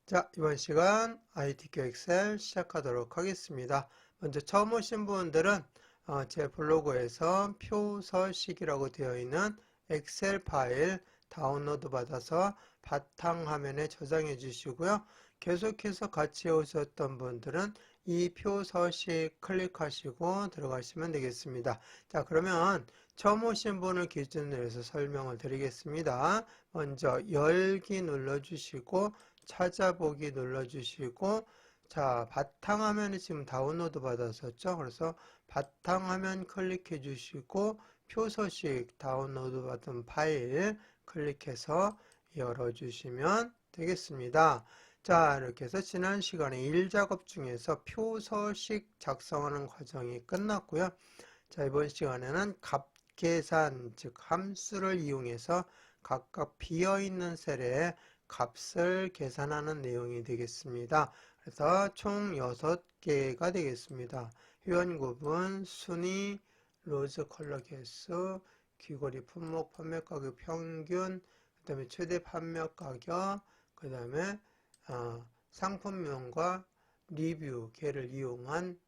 자, 이번 시간 ITQ 엑셀 시작하도록 하겠습니다. 먼저 처음 오신 분들은 제 블로그에서 표서식이라고 되어 있는 엑셀 파일 다운로드 받아서 바탕화면에 저장해 주시고요. 계속해서 같이 오셨던 분들은 이 표서식 클릭하시고 들어가시면 되겠습니다. 자, 그러면 처음 오신 분을 기준으로 해서 설명을 드리겠습니다. 먼저 열기 눌러주시고 찾아보기 눌러주시고, 자, 바탕화면에 지금 다운로드 받았었죠. 그래서 바탕화면 클릭해 주시고 표서식 다운로드 받은 파일 클릭해서 열어주시면 되겠습니다. 자, 이렇게 해서 지난 시간에 일작업 중에서 표서식 작성하는 과정이 끝났고요. 자, 이번 시간에는 값계산, 즉 함수를 이용해서 각각 비어있는 셀에 값을 계산하는 내용이 되겠습니다. 그래서 총 6개가 되겠습니다. 회원 구분, 순위, 로즈 컬러 개수, 귀걸이 품목, 판매 가격 평균, 그 다음에 최대 판매 가격, 그 다음에 상품명과 리뷰, 걔를 이용한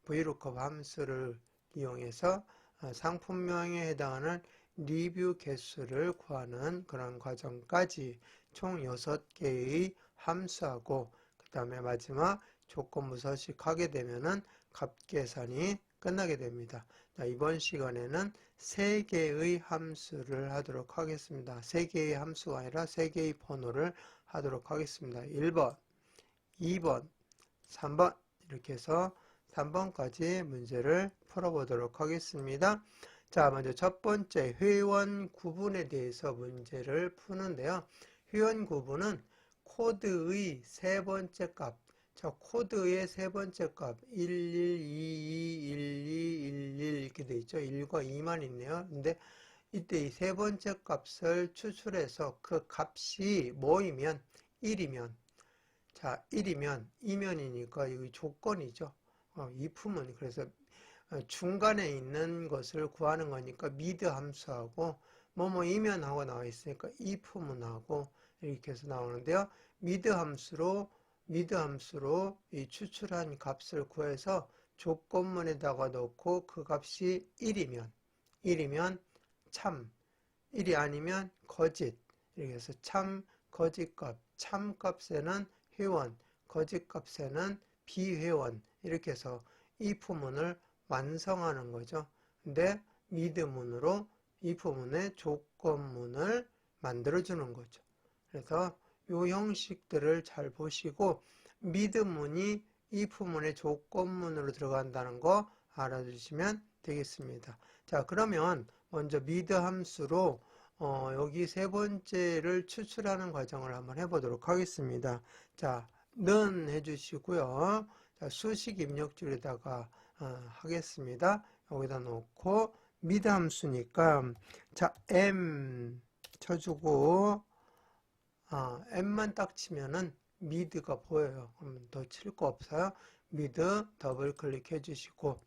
VLOOKUP 함수를 이용해서 상품명에 해당하는 리뷰 개수를 구하는 그런 과정까지 총 6개의 함수하고 그 다음에 마지막 조건부 서식하게 되면은 값 계산이 끝나게 됩니다. 자, 이번 시간에는 3개의 함수를 하도록 하겠습니다. 3개의 함수가 아니라 3개의 번호를 하도록 하겠습니다. 1번, 2번, 3번 이렇게 해서 3번까지 문제를 풀어보도록 하겠습니다. 자, 먼저 첫 번째 회원 구분에 대해서 문제를 푸는데요. 회원 구분은 코드의 세 번째 값, 자, 코드의 세 번째 값 11, 22, 12, 11 이렇게 돼 있죠. 1과 2만 있네요. 근데 이때 이 세 번째 값을 추출해서 그 값이 뭐이면 1이면, 자, 1이면 이면이니까 이 조건이죠. if은 그래서 중간에 있는 것을 구하는 거니까 미드 함수하고 뭐뭐이면 하고 나와 있으니까 if문하고 이렇게 해서 나오는데요. 미드 함수로 이 추출한 값을 구해서 조건문에다가 넣고 그 값이 1이면 참, 1이 아니면 거짓, 이렇게 해서 참, 거짓값, 참값에는 회원, 거짓값에는 비회원, 이렇게 해서 if문을 완성하는 거죠. 근데 미드문으로 if문의 조건문을 만들어주는 거죠. 그래서 이 형식들을 잘 보시고 미드문이 if문의 조건문으로 들어간다는 거 알아주시면 되겠습니다. 자, 그러면 먼저 미드 함수로 여기 세 번째를 추출하는 과정을 한번 해보도록 하겠습니다. 자, 는 해주시고요. 자, 수식 입력줄에다가 하겠습니다. 여기다 놓고 미드 함수니까 자, m 쳐주고 m만 딱 치면은 미드가 보여요. 그럼 더 칠 거 없어요. 미드 더블 클릭해 주시고,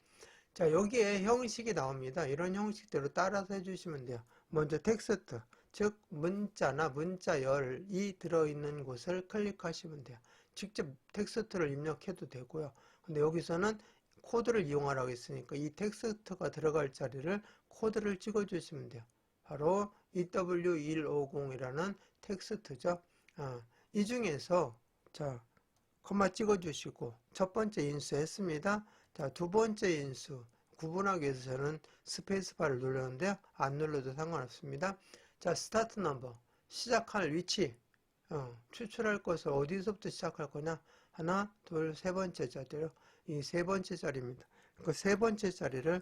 자, 여기에 형식이 나옵니다. 이런 형식대로 따라서 해주시면 돼요. 먼저 텍스트, 즉 문자나 문자열이 들어있는 곳을 클릭하시면 돼요. 직접 텍스트를 입력해도 되고요. 근데 여기서는 코드를 이용하라고 했으니까 이 텍스트가 들어갈 자리를 코드를 찍어주시면 돼요. 바로 EW150이라는 텍스트죠. 이 중에서 자, 콤마 찍어주시고 첫 번째 인수 했습니다. 자, 두 번째 인수 구분하기 위해서 저는 스페이스바를 눌렀는데요. 안 눌러도 상관없습니다. 자, 스타트 넘버, 시작할 위치, 추출할 것을 어디서부터 시작할 거냐? 하나, 둘, 세 번째 자리로, 이 세 번째 자리입니다. 그 세 번째 자리를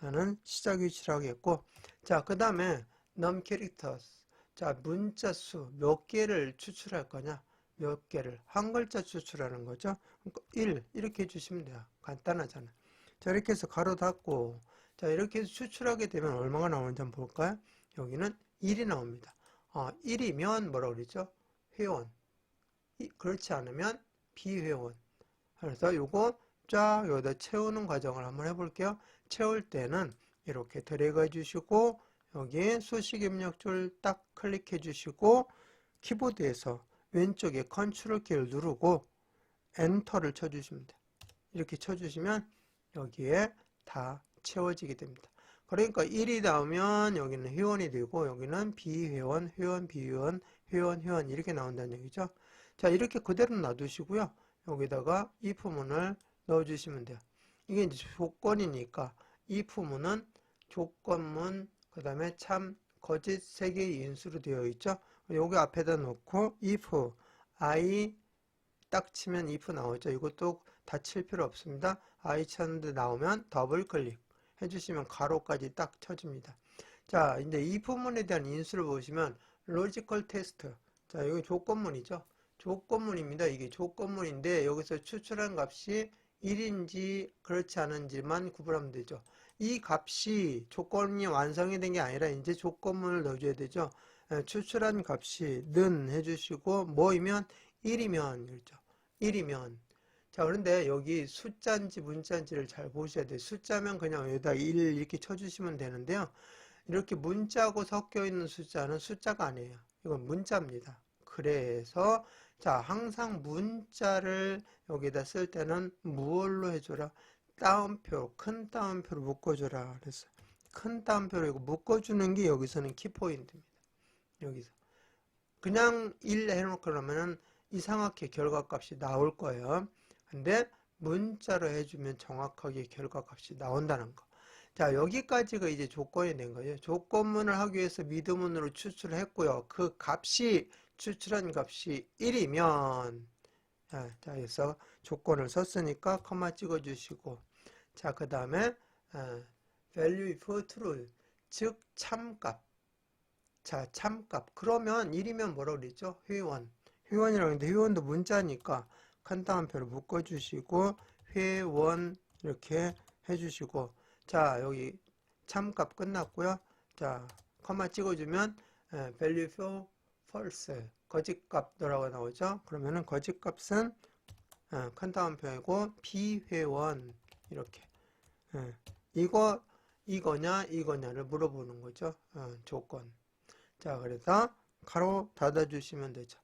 나는 시작 위치라고 했고, 자, 그 다음에 num characters, 자, 문자 수 몇 개를 추출할 거냐? 몇 개를 한 글자 추출하는 거죠. 그러니까 1 이렇게 해주시면 돼요. 간단하잖아요. 자, 이렇게 해서 가로 닫고, 자, 이렇게 해서 추출하게 되면 얼마가 나오는지 한번 볼까요? 여기는 1이 나옵니다. 1이면 뭐라고 그러죠? 회원. 그렇지 않으면 비회원. 그래서 요거 쫙 여기다 채우는 과정을 한번 해볼게요. 채울 때는 이렇게 드래그 해주시고, 여기 수식 입력줄 딱 클릭해 주시고, 키보드에서 왼쪽에 컨트롤 키를 누르고 엔터를 쳐주시면 돼요. 이렇게 쳐주시면 여기에 다 채워지게 됩니다. 그러니까 1이 나오면 여기는 회원이 되고 여기는 비회원, 회원, 비회원, 회원, 회원 이렇게 나온다는 얘기죠. 자, 이렇게 그대로 놔두시고요. 여기다가 if문을 넣어주시면 돼요. 이게 이제 조건이니까 if문은 조건문, 그 다음에 참, 거짓 세 개의 인수로 되어 있죠. 여기 앞에다 놓고 if I 딱 치면 if 나오죠. 이것도 다 칠 필요 없습니다. I 쳤는데 나오면 더블 클릭 해주시면 가로까지 딱 쳐집니다. 자, 이제 if문에 대한 인수를 보시면 로지컬 테스트. 자, 여기 조건문이죠. 조건문입니다. 이게 조건문인데 여기서 추출한 값이 1인지 그렇지 않은지만 구분하면 되죠. 이 값이 조건이 완성이 된 게 아니라 이제 조건문을 넣어줘야 되죠. 추출한 값이 는 해주시고 뭐이면 1이면 그렇죠. 1이면 자, 그런데 여기 숫자인지 문자인지를 잘 보셔야 돼요. 숫자면 그냥 여기다 1 이렇게 쳐주시면 되는데요. 이렇게 문자하고 섞여 있는 숫자는 숫자가 아니에요. 이건 문자입니다. 그래서 자, 항상 문자를 여기다 쓸 때는 무얼로 해줘라? 따옴표, 큰 따옴표로 묶어줘라 그랬어요. 큰 따옴표로 이거 묶어주는 게 여기서는 키포인트입니다. 여기서 그냥 1 해놓고 그러면은 이상하게 결과값이 나올 거예요. 근데 문자로 해주면 정확하게 결과값이 나온다는 거. 자, 여기까지가 이제 조건이 된 거예요. 조건문을 하기 위해서 미드문으로 추출을 했고요. 그 값이 추출한 값이 1이면 자, 그래서 조건을 썼으니까 커마 찍어주시고 자, 그 다음에 value if true 즉 참값. 자, 참값. 그러면 1이면 뭐라고 그랬죠? 회원. 회원이라고 했는데 회원도 문자니까 큰 따옴표를 묶어주시고 회원 이렇게 해주시고 자, 여기 참값 끝났고요. 자, 커마 찍어주면 value for false 거짓값이라고 나오죠. 그러면은 거짓값은 큰 따옴표이고 비회원 이렇게 이거냐를 물어보는 거죠. 조건. 자, 그래서 가로 닫아주시면 되죠.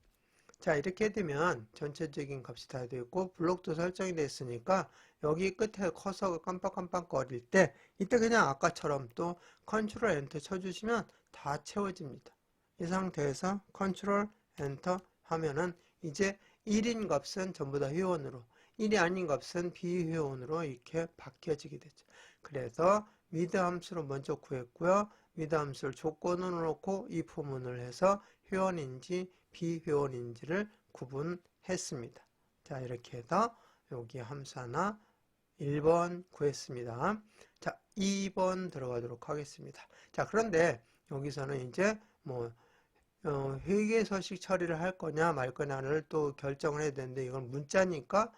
자, 이렇게 되면 전체적인 값이 다 되어 있고 블록도 설정이 됐으니까 여기 끝에 커서가 깜빡깜빡 거릴 때 이때 그냥 아까처럼 또 컨트롤 엔터 쳐주시면 다 채워집니다. 이 상태에서 컨트롤 엔터 하면은 이제 1인 값은 전부 다 회원으로 1이 아닌 값은 비회원으로 이렇게 바뀌어지게 되죠. 그래서 미드 함수로 먼저 구했고요. 미드 함수를 조건으로 놓고 if문을 해서 회원인지 비회원인지를 구분했습니다. 자, 이렇게 해서 여기 함수 하나 1번 구했습니다. 자, 2번 들어가도록 하겠습니다. 자, 그런데 여기서는 이제 뭐 회계서식 처리를 할 거냐 말 거냐를 또 결정을 해야 되는데 이건 문자니까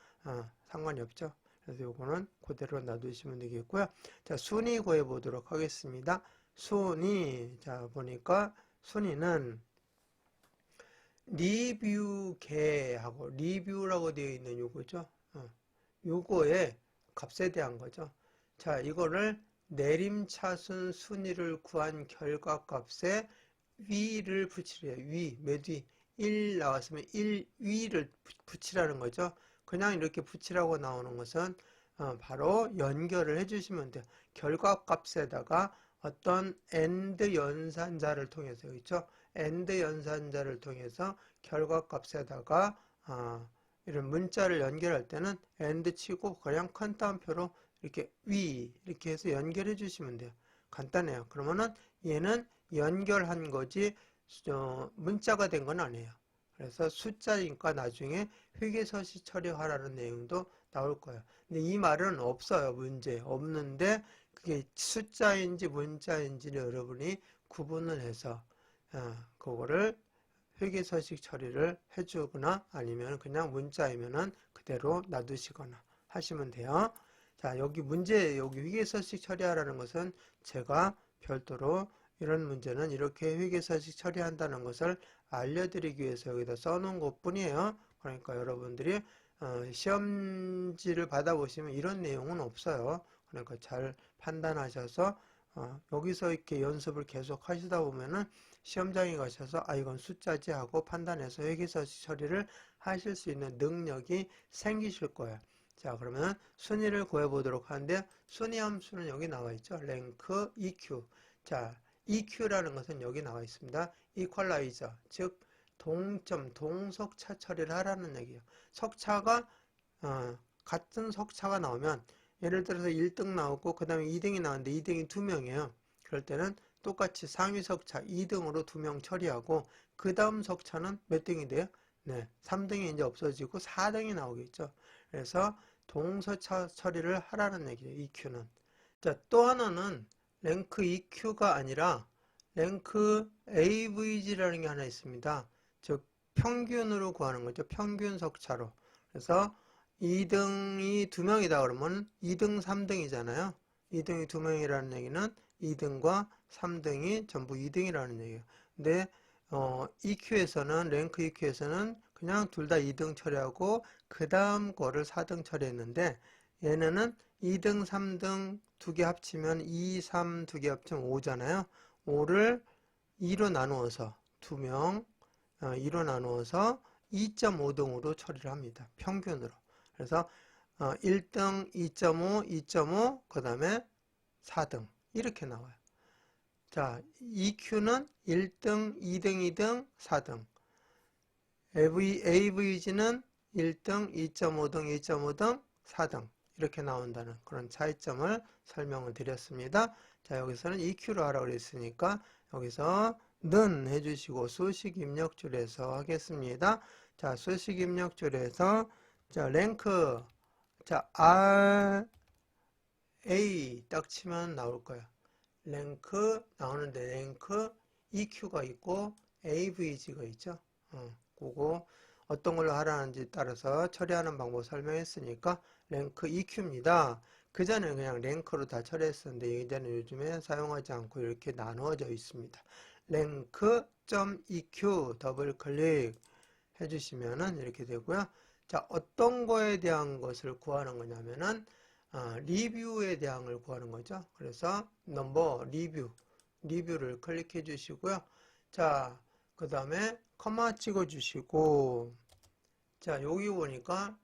상관이 없죠. 그래서 요거는 그대로 놔두시면 되겠고요. 자, 순위 구해 보도록 하겠습니다. 순위, 자, 보니까 순위는 리뷰계하고 리뷰라고 되어 있는 요거죠. 요거의 값에 대한 거죠. 자, 이거를 내림차순 순위를 구한 결과값에 위를 붙이래요. 위, 몇 위? 1 나왔으면 1 위를 붙이라는 거죠. 그냥 이렇게 붙이라고 나오는 것은 바로 연결을 해주시면 돼요. 결과값에다가 어떤 AND 연산자를 통해서 그렇죠? AND 연산자를 통해서 결과값에다가 이런 문자를 연결할 때는 AND 치고 그냥 큰 따옴표로 이렇게 위 이렇게 해서 연결해 주시면 돼요. 간단해요. 그러면은 얘는 연결한 거지 문자가 된 건 아니에요. 그래서 숫자니까 나중에 회계서식 처리하라는 내용도 나올 거예요. 근데 이 말은 없어요. 문제 없는데 그게 숫자인지 문자인지를 여러분이 구분을 해서 그거를 회계서식 처리를 해주거나 아니면 그냥 문자이면은 그대로 놔두시거나 하시면 돼요. 자, 여기 문제, 여기 회계서식 처리하라는 것은 제가 별도로 이런 문제는 이렇게 회계서식 처리한다는 것을 알려드리기 위해서 여기다 써놓은 것 뿐이에요. 그러니까 여러분들이 시험지를 받아보시면 이런 내용은 없어요. 그러니까 잘 판단하셔서 여기서 이렇게 연습을 계속 하시다 보면은 시험장에 가셔서 이건 숫자지 하고 판단해서 회계사실 처리를 하실 수 있는 능력이 생기실 거예요. 자, 그러면 순위를 구해 보도록 하는데, 순위 함수는 여기 나와 있죠. 랭크 EQ. 자, EQ라는 것은 여기 나와 있습니다. 이퀄라이저, 즉 동점, 동석차 처리를 하라는 얘기예요. 석차가 같은 석차가 나오면, 예를 들어서 1등 나오고 그 다음에 2등이 나왔는데 2등이 2명이에요. 그럴 때는 똑같이 상위 석차 2등으로 2명 처리하고, 그 다음 석차는 몇 등이 돼요? 네, 3등이 이제 없어지고 4등이 나오겠죠. 그래서 동서차 처리를 하라는 얘기예요, EQ는. 자, 또 하나는 랭크 EQ가 아니라 랭크 AVG라는 게 하나 있습니다. 즉 평균으로 구하는 거죠. 평균 석차로. 그래서 2등이 2명이다 그러면 2등, 3등이잖아요. 2등이 2명이라는 얘기는 2등과 3등이 전부 2등이라는 얘기예요. 근데 EQ에서는, 랭크 EQ에서는 그냥 둘 다 2등 처리하고 그 다음 거를 4등 처리했는데, 얘네는 2등, 3등 두 개 합치면 2, 3 두 개 합치면 5잖아요. 5를 2로 나누어서 2명 2로 나누어서 2.5등으로 처리를 합니다. 평균으로. 그래서 1등 2.5, 2.5, 그 다음에 4등 이렇게 나와요. 자, EQ는 1등, 2등, 2등, 4등. AVG는 1등, 2.5등, 2.5등, 4등 이렇게 나온다는 그런 차이점을 설명을 드렸습니다. 자, 여기서는 EQ로 하라고 그랬으니까 여기서 는 해주시고 수식 입력줄에서 하겠습니다. 자, 수식 입력줄에서 자, 랭크 자, RA 딱 치면 나올 거예요. 랭크 나오는데 랭크 EQ가 있고 AVG가 있죠. 그거 어떤 걸로 하라는지 따라서 처리하는 방법 설명했으니까 랭크 EQ입니다. 그 전에 그냥 랭크로 다 처리했었는데 이제는 요즘에 사용하지 않고 이렇게 나누어져 있습니다. 랭크.EQ 더블 클릭 해주시면은 이렇게 되고요. 자, 어떤 거에 대한 것을 구하는 거냐면은 리뷰에 대한 걸 구하는 거죠. 그래서 넘버 리뷰를 클릭해 주시고요. 자, 그 다음에 커마 찍어 주시고, 자, 여기 보니까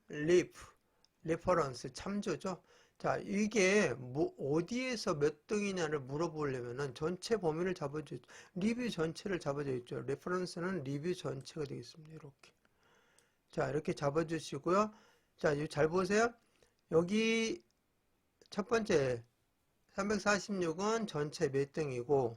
리퍼런스 참조죠. 자, 이게 뭐 어디에서 몇 등이냐를 물어보려면은 전체 범위를 잡아줘, 리뷰 전체를 잡아줘 있죠. 레퍼런스는 리뷰 전체가 되겠습니다. 이렇게. 자, 이렇게 잡아주시고요. 자, 잘 보세요. 여기 첫 번째 346은 전체 몇 등이고,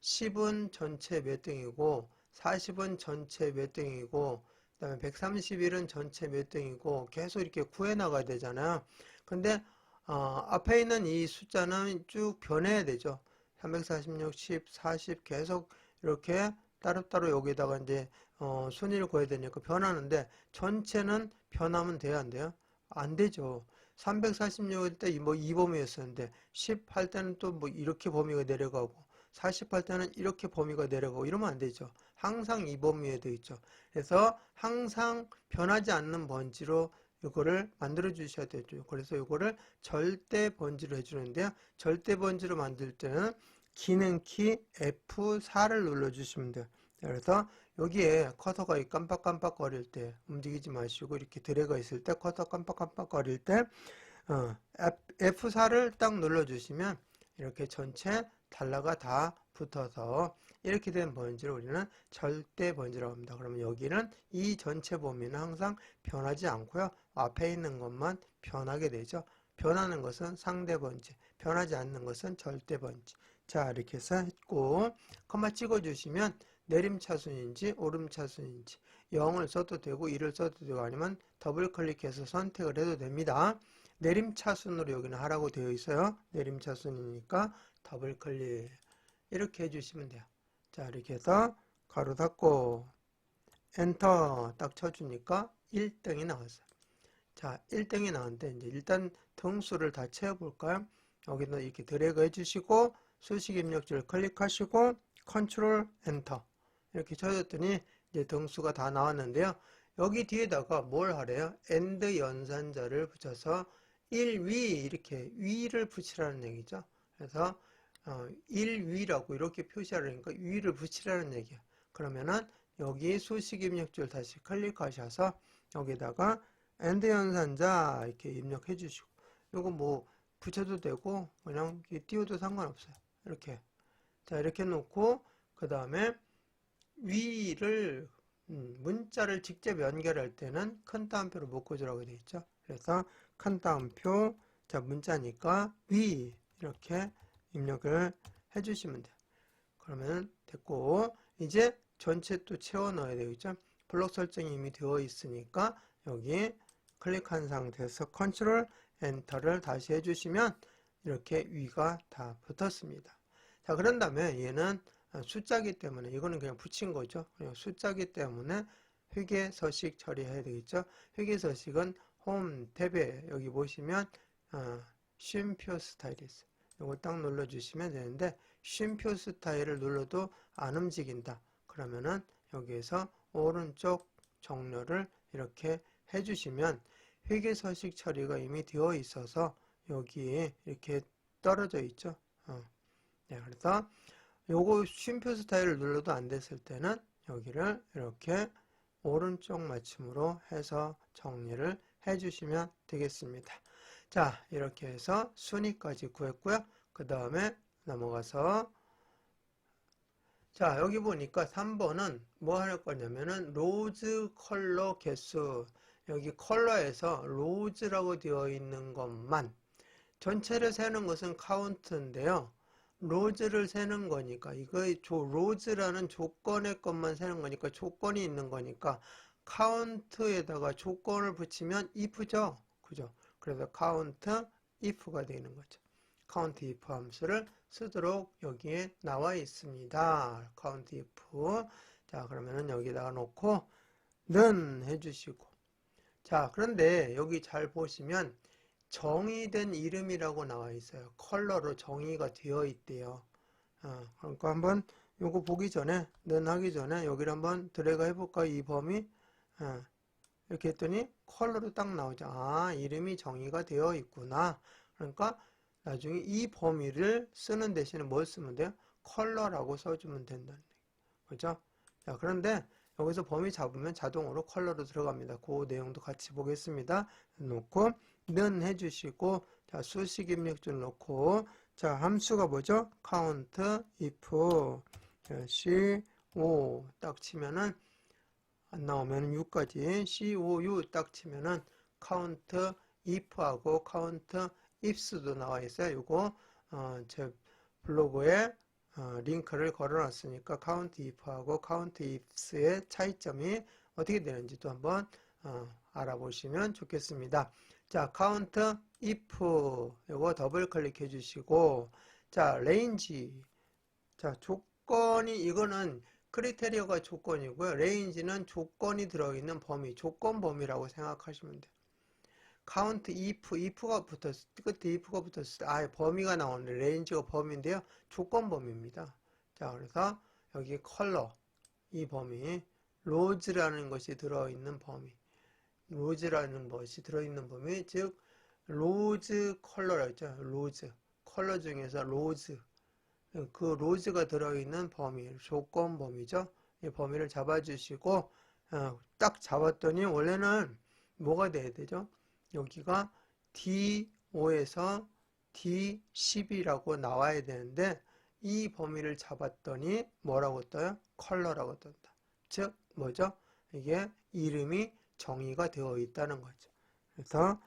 10은 전체 몇 등이고, 40은 전체 몇 등이고, 그 다음에 131은 전체 몇 등이고, 계속 이렇게 구해 나가야 되잖아요. 근데 앞에 있는 이 숫자는 쭉 변해야 되죠. 346, 10, 40 계속 이렇게 따로따로 여기다가 이제 순위를 구해야 되니까 변하는데, 전체는 변하면 돼야 안 돼요? 안 되죠. 346일 때 뭐 이 범위였었는데 10 할 때는 또 뭐 이렇게 범위가 내려가고 40 할 때는 이렇게 범위가 내려가고 이러면 안 되죠. 항상 이 범위에 되어 있죠. 그래서 항상 변하지 않는 번지로 이거를 만들어 주셔야 되죠. 그래서 이거를 절대 번지로 해주는데요. 절대 번지로 만들 때는 기능키 F4를 눌러 주시면 돼요. 그래서 여기에 커서가 깜빡깜빡 거릴 때 움직이지 마시고 이렇게 드래그 있을 때 커서 깜빡깜빡 거릴 때 F4를 딱 눌러주시면 이렇게 전체 달러가 다 붙어서 이렇게 된 번지를 우리는 절대 번지라고 합니다. 그러면 여기는 이 전체 범위는 항상 변하지 않고요. 앞에 있는 것만 변하게 되죠. 변하는 것은 상대 번지, 변하지 않는 것은 절대 번지. 자, 이렇게 해서 했고, 컴마 찍어주시면 내림차순인지 오름차순인지 0을 써도 되고 1을 써도 되고 아니면 더블 클릭해서 선택을 해도 됩니다. 내림차순으로 여기는 하라고 되어 있어요. 내림차순이니까 더블 클릭 이렇게 해주시면 돼요. 자, 이렇게 해서 가로 닫고 엔터 딱 쳐주니까 1등이 나왔어요. 자, 1등이 나왔는데 이제 일단 등수를 다 채워볼까요? 여기는 이렇게 드래그 해주시고 수식 입력줄 클릭하시고 컨트롤 엔터 이렇게 쳐줬더니 이제 등수가 다 나왔는데요. 여기 뒤에다가 뭘 하래요? AND 연산자를 붙여서 1위 이렇게 위를 붙이라는 얘기죠. 그래서 1위라고 이렇게 표시하려니까 위를 붙이라는 얘기야. 그러면은 여기 수식 입력줄 다시 클릭하셔서 여기다가 and 연산자 이렇게 입력해 주시고, 이거 뭐 붙여도 되고 그냥 띄워도 상관없어요. 이렇게. 자, 이렇게 놓고 그 다음에 위를 문자를 직접 연결할 때는 큰 따옴표로 묶어주라고 되어 있죠. 그래서 큰 따옴표, 자, 문자니까 위 이렇게 입력을 해주시면 돼요. 그러면 됐고, 이제 전체 또 채워 넣어야 되겠죠. 블록 설정이 이미 되어 있으니까 여기 클릭한 상태에서 컨트롤 엔터를 다시 해주시면 이렇게 위가 다 붙었습니다. 자, 그런 다음에 얘는 숫자기 때문에 이거는 그냥 붙인 거죠. 그냥 숫자기 때문에 회계서식 처리해야 되겠죠. 회계서식은 홈 탭에 여기 보시면 쉼표 스타일이 있어요. 이거 딱 눌러주시면 되는데, 쉼표 스타일을 눌러도 안 움직인다. 그러면은 여기에서 오른쪽 정렬을 이렇게 해주시면 회계서식 처리가 이미 되어 있어서 여기에 이렇게 떨어져 있죠. 네, 그래서 요거 쉼표 스타일을 눌러도 안 됐을 때는 여기를 이렇게 오른쪽 맞춤으로 해서 정리를 해주시면 되겠습니다. 자, 이렇게 해서 순위까지 구했고요. 그 다음에 넘어가서, 자, 여기 보니까 3번은 뭐 할 거냐면은 로즈 컬러 개수, 여기 컬러에서 로즈라고 되어 있는 것만, 전체를 세는 것은 카운트인데요. 로즈를 세는 거니까, 이거 로즈라는 조건의 것만 세는 거니까, 조건이 있는 거니까 카운트에다가 조건을 붙이면 if죠. 그죠? 그래서 count if가 되는 거죠. count if 함수를 쓰도록 여기에 나와 있습니다. count if. 자, 그러면은 여기다가 놓고 는 해주시고, 자, 그런데 여기 잘 보시면 정의된 이름이라고 나와 있어요. 컬러로 정의가 되어 있대요. 그러니까 한번 요거 보기 전에, 는 하기 전에 여기를 한번 드래그 해볼까? 이 범위. 이렇게 했더니 컬러로 딱 나오죠. 아, 이름이 정의가 되어 있구나. 그러니까 나중에 이 범위를 쓰는 대신에 뭘 쓰면 돼요? 컬러라고 써주면 된다는 얘기. 그죠? 자, 그런데 여기서 범위 잡으면 자동으로 컬러로 들어갑니다. 그 내용도 같이 보겠습니다. 놓고 는 해주시고, 자, 수식 입력줄 놓고, 자, 함수가 뭐죠? count if co 딱 치면은 안 나오면 6까지 COU 딱 치면은 count if하고 count ifs도 나와 있어요. 요거 제 블로그에 링크를 걸어 놨으니까 count if하고 count ifs의 차이점이 어떻게 되는지 또 한번 알아보시면 좋겠습니다. 자, count if 요거 더블 클릭해 주시고, 자, range, 자, 조건이, 이거는 크리테리어가 조건이고요. 레인지는 조건이 들어있는 범위, 조건 범위라고 생각하시면 돼요. count if가 붙었을 때, 끝에 if가 붙었을 때, 범위가 나오는데, 레인지가 범위인데요. 조건 범위입니다. 자, 그래서 여기 컬러, 이 범위, 로즈라는 것이 들어있는 범위, 로즈라는 것이 들어있는 범위, 즉, 로즈 컬러라고 했죠. 로즈. 컬러 중에서 로즈. 그 로즈가 들어있는 범위, 조건 범위죠. 이 범위를 잡아주시고, 딱 잡았더니 원래는 뭐가 돼야 되죠? 여기가 D5에서 D10이라고 나와야 되는데, 이 범위를 잡았더니 뭐라고 떠요? 컬러라고 뜬다. 즉 뭐죠? 이게 이름이 정의가 되어 있다는 거죠. 그래서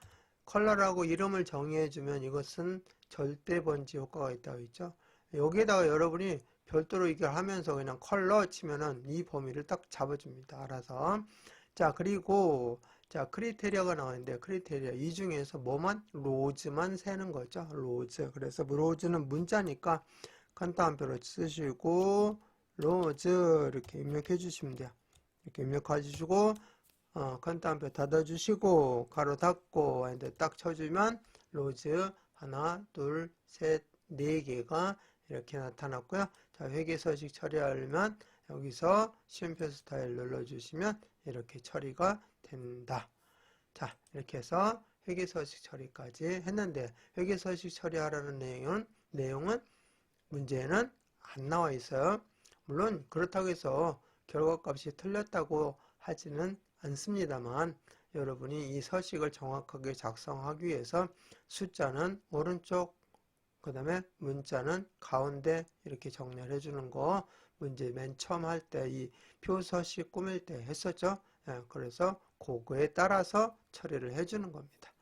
컬러라고 이름을 정의해주면 이것은 절대 번지 효과가 있다고 했죠. 여기에다가 여러분이 별도로 이걸 하면서 그냥 컬러 치면은 이 범위를 딱 잡아줍니다. 알아서. 자, 그리고 자, 크리테리아가 나왔는데, 크리테리아 이 중에서 뭐만? 로즈만 세는 거죠. 로즈. 그래서 로즈는 문자니까 큰 따옴표로 쓰시고 로즈 이렇게 입력해 주시면 돼요. 이렇게 입력해 주시고, 큰 따옴표 닫아 주시고 가로 닫고 이제 딱 쳐주면 로즈 하나, 둘, 셋, 네 개가 이렇게 나타났고요. 자, 회계서식 처리하려면 여기서 쉼표 스타일 눌러주시면 이렇게 처리가 된다. 자, 이렇게 해서 회계서식 처리까지 했는데, 회계서식 처리하라는 내용은 문제에는 안 나와 있어요. 물론 그렇다고 해서 결과값이 틀렸다고 하지는 않습니다만 여러분이 이 서식을 정확하게 작성하기 위해서 숫자는 오른쪽, 그 다음에 문자는 가운데 이렇게 정렬해 주는 거 문제 맨 처음 할 때 이 표서식 꾸밀 때 했었죠. 그래서 그거에 따라서 처리를 해 주는 겁니다.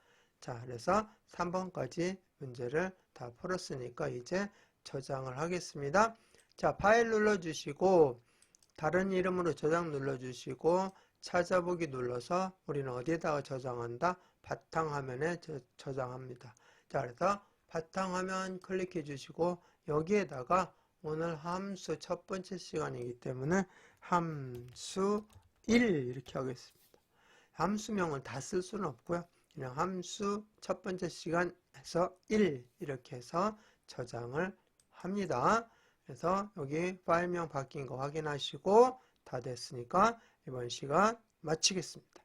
자, 그래서 3번까지 문제를 다 풀었으니까 이제 저장을 하겠습니다. 자, 파일 눌러주시고 다른 이름으로 저장 눌러주시고 찾아보기 눌러서 우리는 어디에다가 저장한다? 바탕화면에 저장합니다. 자, 그래서 바탕화면 클릭해 주시고 여기에다가 오늘 함수 첫 번째 시간이기 때문에 함수 1 이렇게 하겠습니다. 함수명을 다 쓸 수는 없고요. 그냥 함수 첫 번째 시간에서 1 이렇게 해서 저장을 합니다. 그래서 여기 파일명 바뀐 거 확인하시고 다 됐으니까 이번 시간 마치겠습니다.